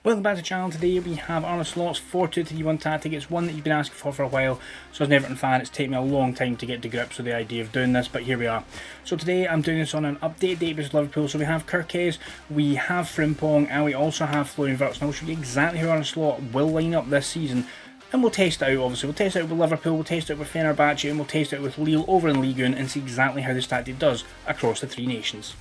Welcome back to the channel. Today we have Arne Slot's 4-2-3-1 tactic. It's one that you've been asking for a while, so as an Everton fan it's taken me a long time to get to grips with the idea of doing this, but here we are. So today I'm doing this on an update date with Liverpool. So we have Kirkes, we have Frimpong, and we also have Florian Wirtz. And I'll show you exactly how Arne Slot will line up this season, and we'll test it out. Obviously we'll test it out with Liverpool, we'll test it out with Fenerbahce, and we'll test it out with Lyon over in Ligue 1 and see exactly how this tactic does across the three nations.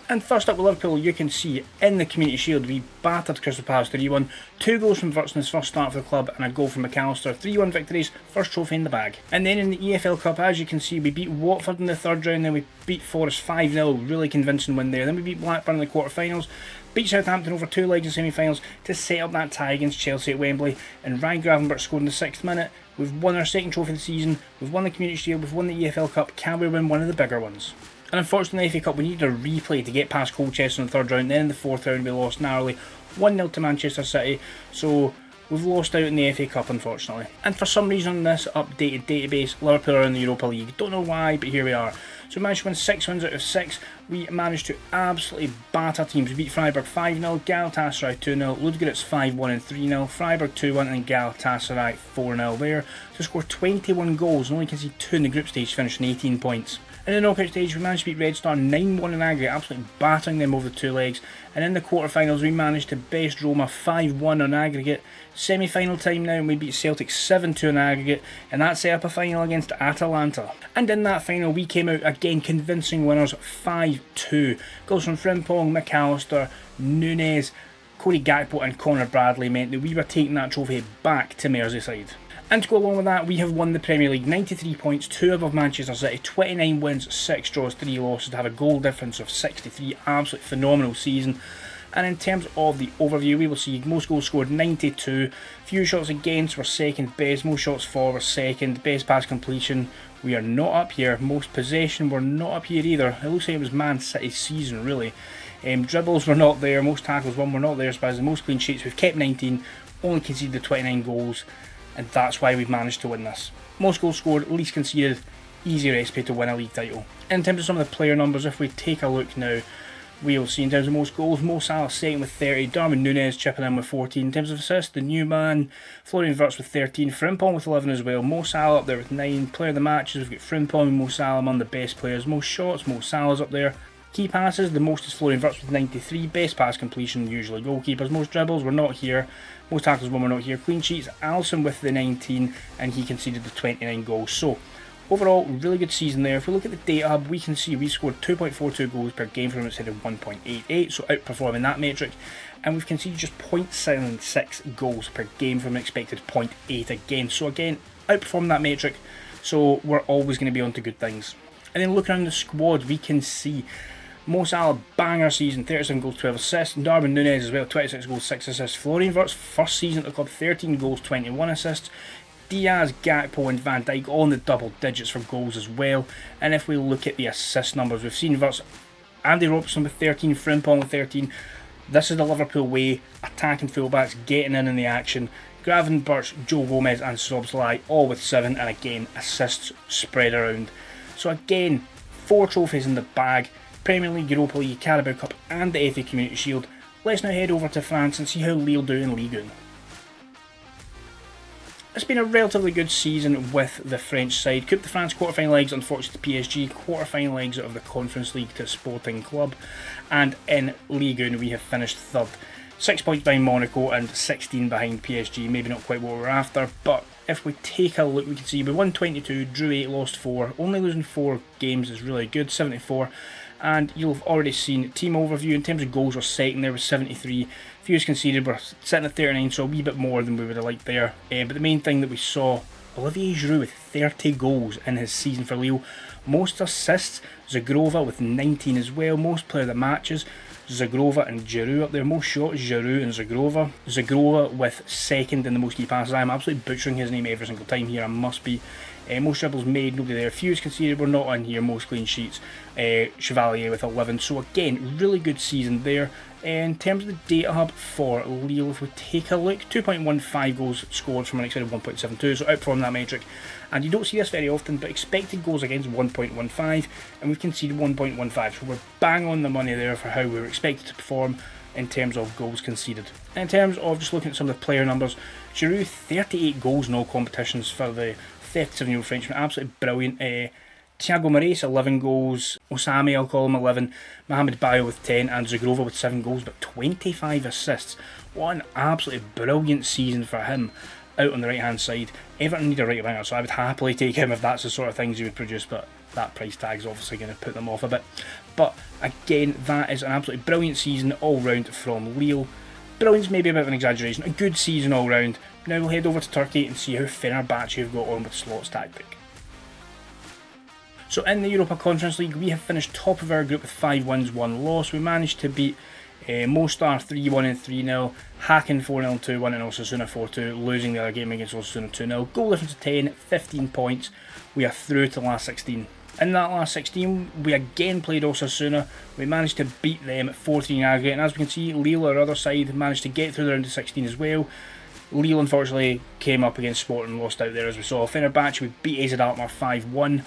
And first up with Liverpool, you can see in the Community Shield we battered Crystal Palace 3-1, 2 goals from Wirtz in his first start for the club and a goal from McAllister, 3-1 victories, first trophy in the bag. And then in the EFL Cup, as you can see, we beat Watford in the third round, then we beat Forest 5-0, really convincing win there, then we beat Blackburn in the quarter-finals, beat Southampton over 2 legs in semi-finals to set up that tie against Chelsea at Wembley, and Ryan Gravenberch scored in the 6th minute. We've won our second trophy of the season, we've won the Community Shield, we've won the EFL Cup, can we win one of the bigger ones? And unfortunately in the FA Cup we needed a replay to get past Colchester in the third round, then in the fourth round we lost narrowly 1-0 to Manchester City, so we've lost out in the FA Cup unfortunately. And for some reason on this updated database, Liverpool are in the Europa League, don't know why, but here we are. So we managed to win 6 wins out of 6, we managed to absolutely batter teams. We beat Freiburg 5-0, Galatasaray 2-0, Ludogorets 5-1 and 3-0, Freiburg 2-1 and Galatasaray 4-0 there. To score 21 goals and only concede 2 in the group stage, finishing 18 points. In the knockout stage we managed to beat Red Star 9-1 in aggregate, absolutely battering them over the 2 legs. And in the quarterfinals we managed to best Roma 5-1 on aggregate. Semi-final time now and we beat Celtic 7-2 on aggregate, and that set up a final against Atalanta. And in that final we came out again convincing winners 5-2. Goals from Frimpong, McAllister, Nunes, Cody Gakpo and Conor Bradley meant that we were taking that trophy back to Merseyside. And to go along with that, we have won the Premier League, 93 points, 2 above Manchester City, 29 wins, 6 draws, 3 losses, to have a goal difference of 63, absolutely phenomenal season. And in terms of the overview, we will see most goals scored 92, few shots against were second best, most shots for were second, best pass completion we are not up here, most possession we're not up here either, it looks like it was Man City's season really. Dribbles were not there, most tackles won were not there, so as the most clean sheets we've kept 19, only conceded the 29 goals. And that's why we've managed to win this. Most goals scored, least conceded, easy recipe to win a league title. In terms of some of the player numbers, if we take a look now, we'll see in terms of most goals, Mo Salah second with 30, Darwin Núñez chipping in with 14. In terms of assists, the new man, Florian Wirtz with 13, Frimpong with 11 as well, Mo Salah up there with 9. Player of the matches, we've got Frimpong and Mo Salah among the best players. Most shots, Mo Salah's up there. Key passes, the most is Florian Wirtz with 93, best pass completion, usually goalkeepers. Most dribbles, we're not here. Most tackles won, we're not here. Clean sheets, Alisson with the 19, and he conceded the 29 goals. So, overall, really good season there. If we look at the data hub, we can see we scored 2.42 goals per game from him instead of 1.88, so outperforming that metric. And we've conceded just 0.76 goals per game from an expected 0.8 again. So again, outperforming that metric, so we're always going to be on to good things. And then looking around the squad, we can see Mo Salah, banger season, 37 goals, 12 assists. Darwin Núñez as well, 26 goals, 6 assists. Florian Wirtz, first season at the club, 13 goals, 21 assists. Diaz, Gakpo and Van Dijk all in the double digits for goals as well. And if we look at the assist numbers, we've seen Wirtz, Andy Robertson with 13, Frimpong with 13. This is the Liverpool way, attacking fullbacks, getting in the action. Gravenberch, Joe Gomez and Szoboszlai all with 7, and again assists spread around. So again, 4 trophies in the bag. Premier League, Europa League, Carabao Cup and the FA Community Shield. Let's now head over to France and see how Lille do in Ligue 1. It's been a relatively good season with the French side. Coupe de France quarter-final legs unfortunately to PSG, quarter-final legs of the Conference League to Sporting Club, and in Ligue 1 we have finished third. 6 points behind Monaco and 16 behind PSG, maybe not quite what we're after, but if we take a look we can see we won 22, drew 8, lost 4, only losing 4 games is really good, 74. And you'll have already seen team overview. In terms of goals, we're second there with 73. Fewest conceded, we're sitting at 39, so a wee bit more than we would have liked there. But the main thing that we saw, Olivier Giroud with 30 goals in his season for Lille. Most assists, Zagrova with 19 as well. Most player of the matches, Zagrova and Giroud up there. Most shots, Giroud and Zagrova. Zagrova with second in the most key passes. I'm absolutely butchering his name every single time here, I must be. Most dribbles made, nobody there. Fewest conceded, we're not on here. Most clean sheets, Chevalier with 11. So again, really good season there. In terms of the data hub for Lille, if we take a look, 2.15 goals scored from an expected 1.72, so outperformed that metric. And you don't see this very often, but expected goals against 1.15, and we've conceded 1.15, so we're bang on the money there for how we were expected to perform in terms of goals conceded. In terms of just looking at some of the player numbers, Giroud, 38 goals in all competitions for the 37-year-old Frenchman, absolutely brilliant. Thiago Moraes, 11 goals, Osame, I'll call him 11, Mohamed Bayo with 10, and Zagrova with 7 goals, but 25 assists. What an absolutely brilliant season for him out on the right hand side. Everton need a right winger, so I would happily take him if that's the sort of things he would produce, but that price tag is obviously going to put them off a bit. But again, that is an absolutely brilliant season all round from Lille. Brilliant's maybe a bit of an exaggeration, a good season all round. Now we'll head over to Turkey and see how Fenerbahce have got on with Slot's tactic. So in the Europa Conference League, we have finished top of our group with 5 wins, 1 loss. We managed to beat Mostar 3-1 and 3-0, Haken 4-0, 2-1, and Osasuna 4-2, losing the other game against Osasuna 2-0. Goal difference of 10, 15 points. We are through to the last 16. In that last 16, we again played Osasuna. We managed to beat them at 4-3 in aggregate, and as we can see, Lille, our other side, managed to get through the round of 16 as well. Lille unfortunately came up against Sport and lost out there, as we saw. Fenerbahce, we beat AZ Alkmaar 5-1.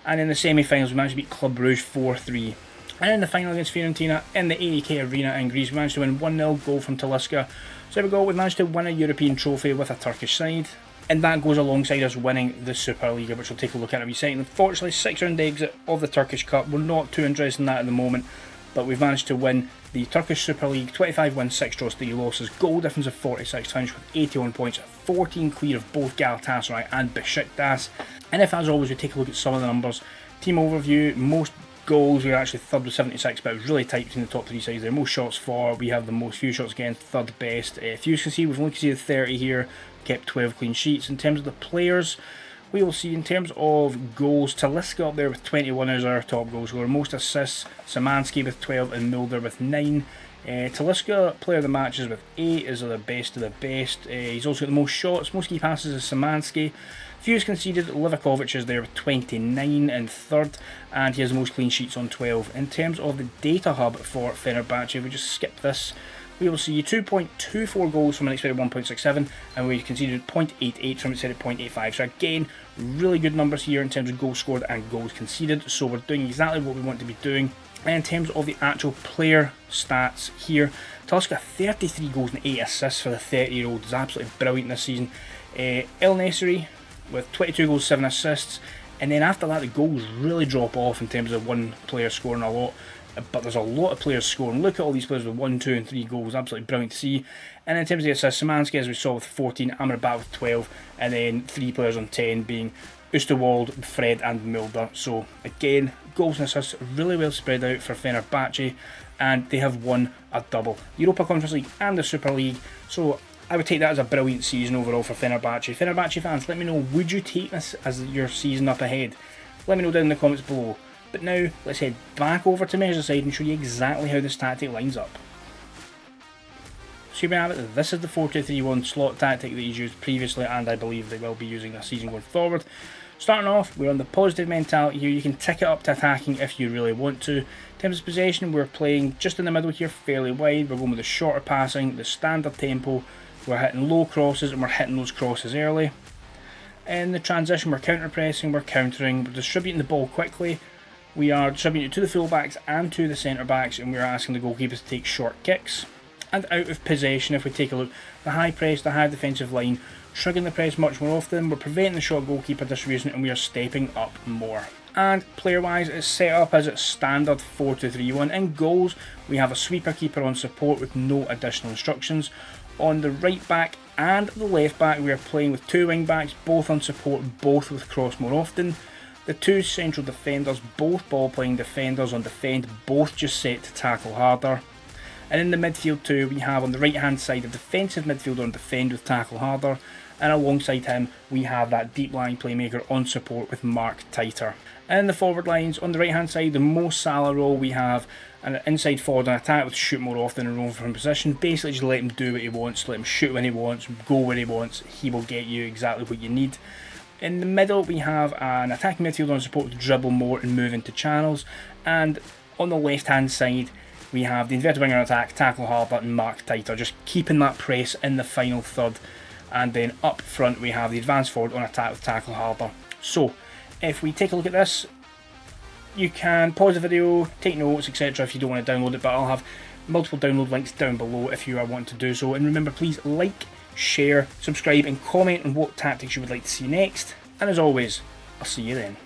And in the semi-finals, we managed to beat Club Brugge 4-3. And in the final against Fiorentina, in the AEK Arena in Greece, we managed to win 1-0, goal from Talisca. So there we go, we managed to win a European trophy with a Turkish side. And that goes alongside us winning the Superliga, which we'll take a look at in a wee second. Unfortunately, 6-round exit of the Turkish Cup. We're not too interested in that at the moment, but we've managed to win the Turkish Super League, 25 wins, 6 draws, 3 losses, goal difference of 46, finished with 81 points, 14 clear of both Galatasaray and Besiktas. And if, as always, we take a look at some of the numbers, team overview, most goals, we're actually third with 76, but it was really tight between the top 3 sides there. Most shots for, we have the most few shots against, third best. Few can see, we've only conceded 30 here, kept 12 clean sheets. In terms of the players, we will see in terms of goals, Talisca up there with 21 as our top goal scorer. Most assists, Szymanski with 12 and Mulder with 9. Talisca, player of the matches with 8, is the best of the best. He's also got the most shots, most key passes is Szymanski. Fewest conceded, Livakovic is there with 29 in third, and he has the most clean sheets on 12. In terms of the data hub for Fenerbahce, if we just skip this, we will see 2.24 goals from an expected 1.67, and we conceded 0.88 from an expected 0.85. So again, really good numbers here in terms of goals scored and goals conceded. So we're doing exactly what we want to be doing. And in terms of the actual player stats here, Talisca 33 goals and 8 assists for the 30-year-old is absolutely brilliant this season. El Nesri with 22 goals, 7 assists, and then after that the goals really drop off in terms of one player scoring a lot. But there's a lot of players scoring. Look at all these players with 1, 2 and 3 goals. Absolutely brilliant to see. And in terms of the assists, Szymanski, as we saw, with 14, Amrabat with 12, and then 3 players on 10 being Oosterwolde, Fred and Mulder. So again, goals and assists really well spread out for Fenerbahce, and they have won a double. Europa Conference League and the Super League. So I would take that as a brilliant season overall for Fenerbahce. Fenerbahce fans, let me know, would you take this as your season up ahead? Let me know down in the comments below. But now, let's head back over to Merseyside and show you exactly how this tactic lines up. So here we have it, this is the 4-2-3-1 slot tactic that he's used previously, and I believe they will be using this season going forward. Starting off, we're on the positive mentality here. You can tick it up to attacking if you really want to. In terms of possession, we're playing just in the middle here, fairly wide. We're going with the shorter passing, the standard tempo. We're hitting low crosses, and we're hitting those crosses early. In the transition, we're counter-pressing, we're countering, we're distributing the ball quickly. We are distributing it to the full-backs and to the centre-backs, and we are asking the goalkeepers to take short kicks. And out of possession, if we take a look, the high press, the high defensive line, shrugging the press much more often, we're preventing the short goalkeeper distribution, and we are stepping up more. And player-wise, it's set up as a standard 4-2-3-1. In goals, we have a sweeper keeper on support with no additional instructions. On the right back and the left back, we are playing with 2 wing backs, both on support, both with cross more often. The 2 central defenders, both ball-playing defenders on defend, both just set to tackle harder. And in the midfield too, we have on the right-hand side a defensive midfielder on defend with tackle harder, and alongside him we have that deep-lying playmaker on support with mark tighter. And in the forward lines, on the right-hand side, the Mo Salah role, we have an inside forward on attack with shoot more often and roam from position. Basically just let him do what he wants, let him shoot when he wants, go where he wants, he will get you exactly what you need. In the middle we have an attacking midfielder on support to dribble more and move into channels, and on the left hand side we have the inverted winger on attack, tackle harder and mark tighter, just keeping that press in the final third. And then up front we have the advanced forward on attack with tackle harder. So if we take a look at this, you can pause the video, take notes, etc. if you don't want to download it, but I'll have multiple download links down below if you are wanting to do so. And remember, please like, share, subscribe and comment on what tactics you would like to see next. And as always, I'll see you then.